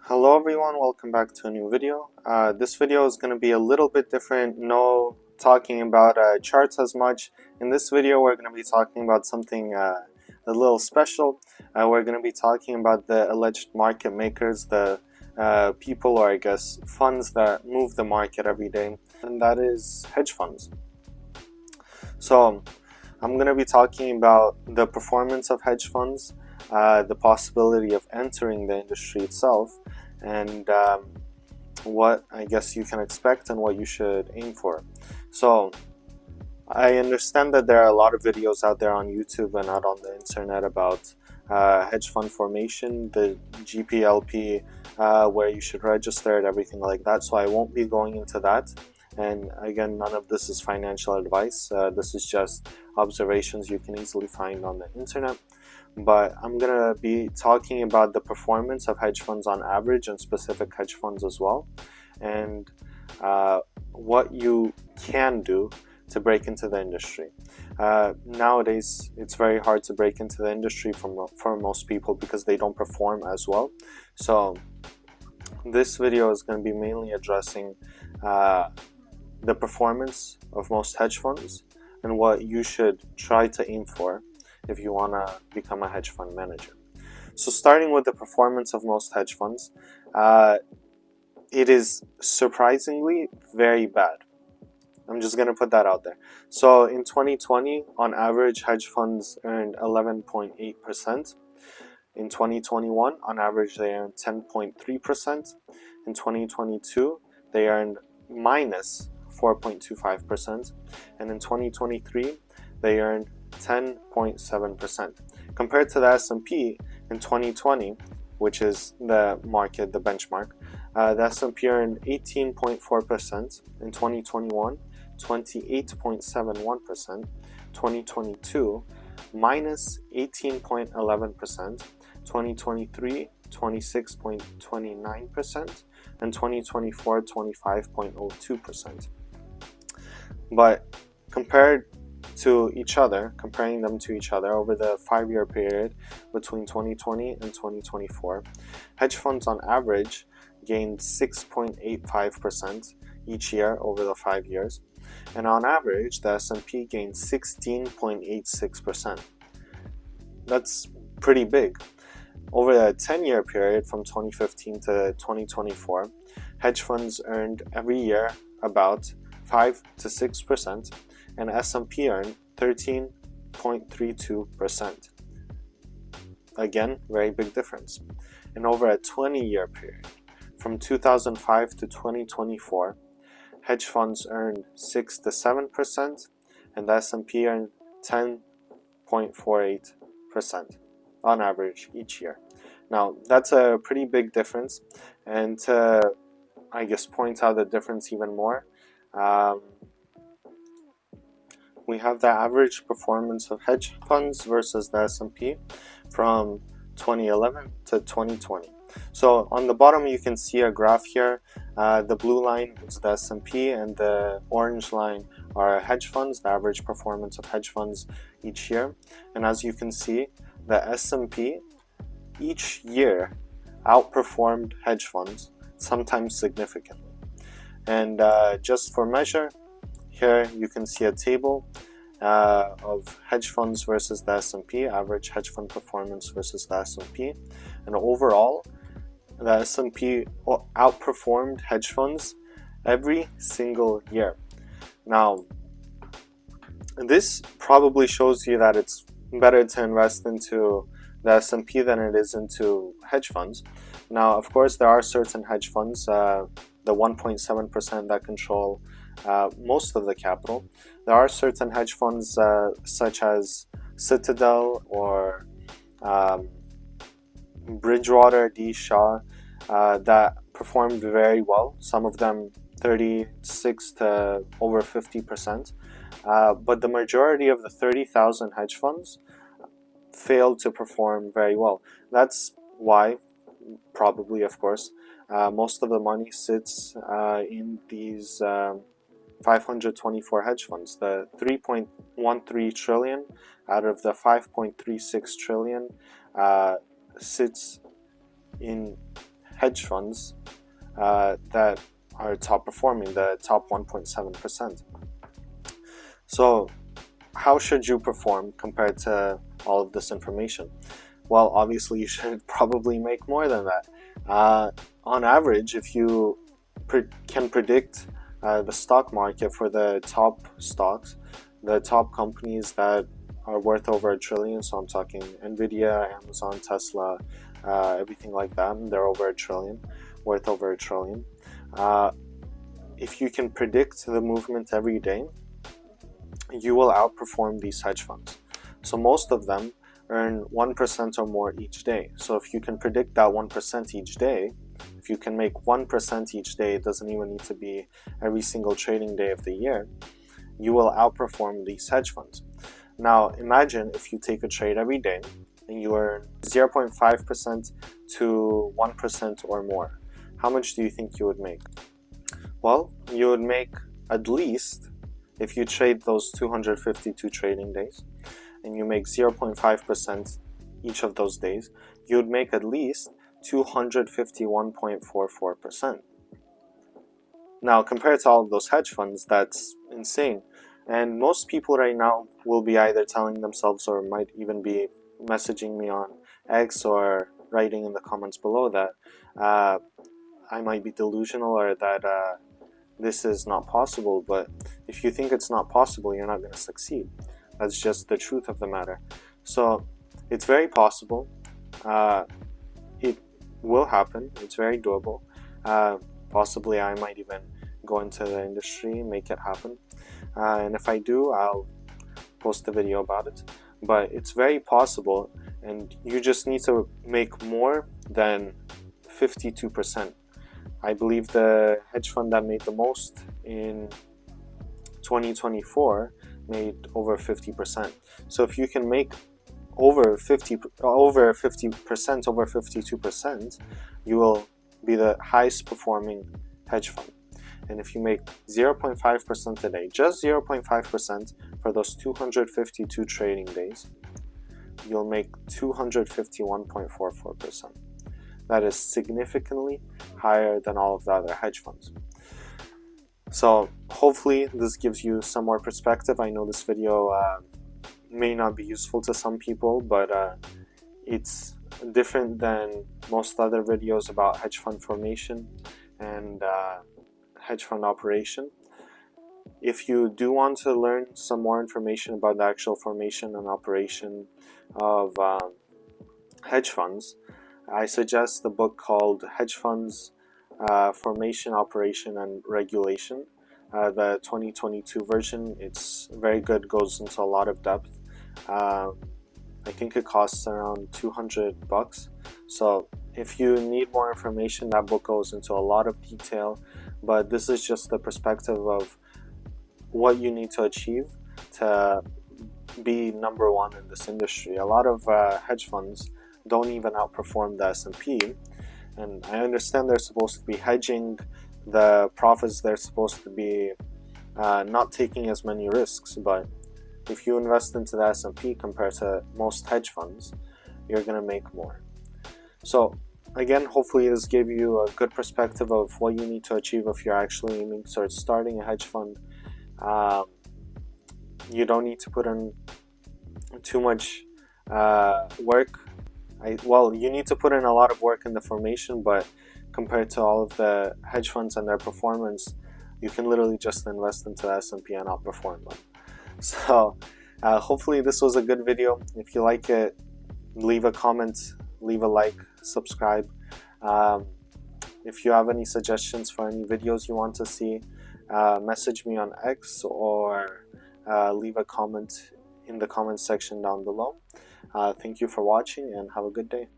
Hello everyone, welcome back to a new video. This video is going to be a little bit different, no talking about charts as much. In this video we're going to be talking about something a little special. We're going to be talking about the alleged market makers, the people, or I guess funds that move the market every day, and that is hedge funds. So I'm going to be talking about the performance of hedge funds, the possibility of entering the industry itself, and what I guess you can expect and what you should aim for. So I understand that there are a lot of videos out there on YouTube and out on the internet about hedge fund formation, the GPLP, where you should register and everything like that. So I won't be going into that. And again, none of this is financial advice. This is just observations you can easily find on the internet. But I'm going to be talking about the performance of hedge funds on average and specific hedge funds as well, and what you can do to break into the industry. Nowadays, it's very hard to break into the industry for most people because they don't perform as well. So this video is going to be mainly addressing the performance of most hedge funds and what you should try to aim for if you want to become a hedge fund manager. So starting with the performance of most hedge funds, it is surprisingly very bad. I'm just going to put that out there. So in 2020, on average, hedge funds earned 11.8%. In 2021, on average, they earned 10.3%. In 2022, they earned minus 4.25%. And in 2023, they earned 10.7%. Compared to the S&P in 2020, which is the market, the benchmark, the S&P earned 18.4%. In 2021, 28.71%. 2022, minus 18.11%. 2023, 26.29%. And 2024, 25.02%. But comparing them to each other over the 5-year period between 2020 and 2024, hedge funds on average gained 6.85% each year over the 5 years, and on average the S&P gained 16.86%. That's pretty big. Over the 10-year period from 2015 to 2024, hedge funds earned every year about 5 to 6%, and S&P earned 13.32%. Again, very big difference. And over a 20-year period, from 2005 to 2024, hedge funds earned 6 to 7%, and the S&P earned 10.48% on average each year. Now, that's a pretty big difference, and to, I guess, point out the difference even more, we have the average performance of hedge funds versus the S&P from 2011 to 2020. So on the bottom you can see a graph here. The blue line is the S&P and the orange line are hedge funds, the average performance of hedge funds each year. And as you can see, the S&P each year outperformed hedge funds, sometimes significantly. And just for measure, here you can see a table of hedge funds versus the S&P, average hedge fund performance versus the S&P. And overall, the S&P outperformed hedge funds every single year. Now, this probably shows you that it's better to invest into the S&P than it is into hedge funds. Now, of course, there are certain hedge funds, the 1.7% that control most of the capital. There are certain hedge funds such as Citadel or Bridgewater D. Shaw that performed very well, some of them 36 to over 50%. But the majority of the 30,000 hedge funds failed to perform very well. That's why, probably, of course, most of the money sits in these 524 hedge funds. The 3.13 trillion out of the 5.36 trillion sits in hedge funds that are top performing, the top 1.7%. So how should you perform compared to all of this information? Well, obviously you should probably make more than that. On average, if you can predict the stock market for the top stocks, the top companies that are worth over $1 trillion, so I'm talking Nvidia, Amazon, Tesla, everything like that, they're over $1 trillion, worth over $1 trillion. If you can predict the movement every day, you will outperform these hedge funds. So most of them earn 1% or more each day. So if you can predict that 1% each day, if you can make 1% each day, it doesn't even need to be every single trading day of the year, you will outperform these hedge funds. Now imagine if you take a trade every day and you earn 0.5% to 1% or more. How much do you think you would make? Well, you would make at least, if you trade those 252 trading days and you make 0.5% each of those days, you would make at least 251.44%. Now, compared to all of those hedge funds, that's insane. And most people right now will be either telling themselves or might even be messaging me on X or writing in the comments below that I might be delusional or that this is not possible. But if you think it's not possible, you're not going to succeed. That's just the truth of the matter. So it's very possible. It will happen. It's very doable. Possibly I might even go into the industry, make it happen. And if I do, I'll post a video about it. But it's very possible, and you just need to make more than 52%. I believe the hedge fund that made the most in 2024 made over 50%. So if you can make over 50%, over 52%, you will be the highest performing hedge fund. And if you make 0.5% a day, just 0.5% for those 252 trading days, you'll make 251.44%. That is significantly higher than all of the other hedge funds. So hopefully this gives you some more perspective. I know this video may not be useful to some people, but it's different than most other videos about hedge fund formation and hedge fund operation. If you do want to learn some more information about the actual formation and operation of hedge funds, I suggest the book called Hedge Funds, Formation, Operation, and Regulation. The 2022 version, it's very good, goes into a lot of depth. I think it costs around $200. So if you need more information, that book goes into a lot of detail, but this is just the perspective of what you need to achieve to be number one in this industry. A lot of hedge funds don't even outperform the S&P, and I understand they're supposed to be hedging the profits, they're supposed to be not taking as many risks, but if you invest into the S&P compared to most hedge funds, you're going to make more. So again, hopefully this gave you a good perspective of what you need to achieve if you're actually aiming to start starting a hedge fund. You don't need to put in too much work. You need to put in a lot of work in the formation, but compared to all of the hedge funds and their performance, you can literally just invest into the S&P and outperform them. So hopefully this was a good video. If you like it, leave a comment, leave a like, subscribe. If you have any suggestions for any videos you want to see, message me on X or leave a comment in the comment section down below. Thank you for watching and have a good day.